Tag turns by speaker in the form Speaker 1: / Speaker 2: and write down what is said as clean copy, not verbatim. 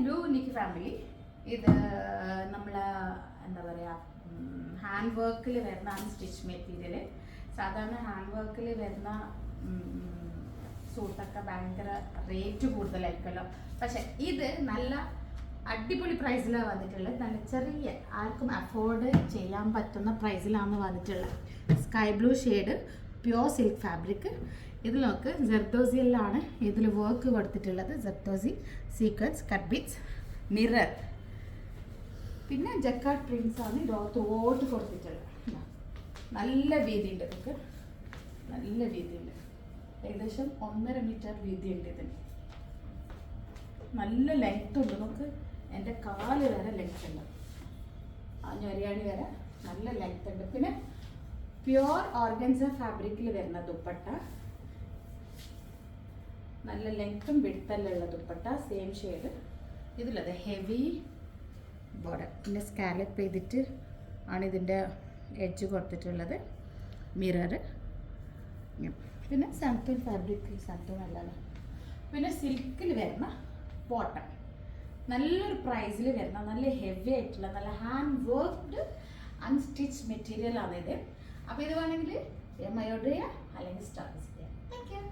Speaker 1: Blue Nikki family. ഇത് നമ്മളെ എന്താ പറയുക, ഹാൻഡ് വർക്കിൽ വരുന്ന അൺസ്റ്റിച്ച് മെറ്റീരിയൽ. സാധാരണ ഹാൻഡ് വർക്കിൽ വരുന്ന സൂട്ടൊക്കെ ഭയങ്കര റേറ്റ് കൂടുതലായിരിക്കുമല്ലോ. പക്ഷെ ഇത് നല്ല അടിപൊളി പ്രൈസിലാണ് വന്നിട്ടുള്ളത്. നല്ല ചെറിയ ആർക്കും അഫോർഡ് ചെയ്യാൻ പറ്റുന്ന പ്രൈസിലാണ് വന്നിട്ടുള്ളത്. Sky blue shade pure silk fabric. ഇതിൽ നോക്ക് ജർദോസിയിലാണ് ഇതിൽ വർക്ക് കൊടുത്തിട്ടുള്ളത്. Zardozi sequence cut beats mirror, പിന്നെ ജക്കാർഡ് പ്രിൻസ് ആണ് തോട്ട് കൊടുത്തിട്ടുള്ളത്. നല്ല വീതിയുണ്ട്, നമുക്ക് നല്ല വീതിയുണ്ട്. ഏകദേശം 1.5 മീറ്റർ വീതിയുണ്ട് ഇതിന്. നല്ല ലെങ്ത് ഉണ്ട്, നമുക്ക് എൻ്റെ കാല് വരെ ലെങ്ത് ഉണ്ട്, ആ ഞൊരിയാണി വരെ നല്ല ലെങ്ത് ഉണ്ട്. പിന്നെ പ്യുവർ ഓർഗൻസ ഫാബ്രിക്കിൽ വരുന്ന ദുപ്പട്ട, നല്ല ലെങ്ത്തും വിഡ്ത്തെല്ലാം ഉള്ള ദുപ്പട്ട, സെയിം ഷെയ്ഡ്. ഇതിലത് ഹെവി ബോർഡർ, പിന്നെ സ്കാലപ്പ് ചെയ്തിട്ട് ആണ് ഇതിൻ്റെ എഡ്ജ് കൊടുത്തിട്ടുള്ളത്. മിറർ, പിന്നെ സാന്തൂൺ ഫാബ്രിക്, സാന്തൂൺ അല്ലല്ലോ. പിന്നെ സിൽക്കിൽ വരുന്ന ബോട്ടം, നല്ലൊരു പ്രൈസിൽ വരുന്ന നല്ല ഹെവി ആയിട്ടുള്ള നല്ല ഹാൻഡ് വർക്ക്ഡ് അൺസ്റ്റിച്ച് മെറ്റീരിയൽ ആണ് ഇത്. അപ്പോൾ ഇത് വേണമെങ്കിൽ എം ഐ ഓർഡർ ചെയ്യുക, അല്ലെങ്കിൽ സ്റ്റാർട്ട് ചെയ്യാം. Thank you.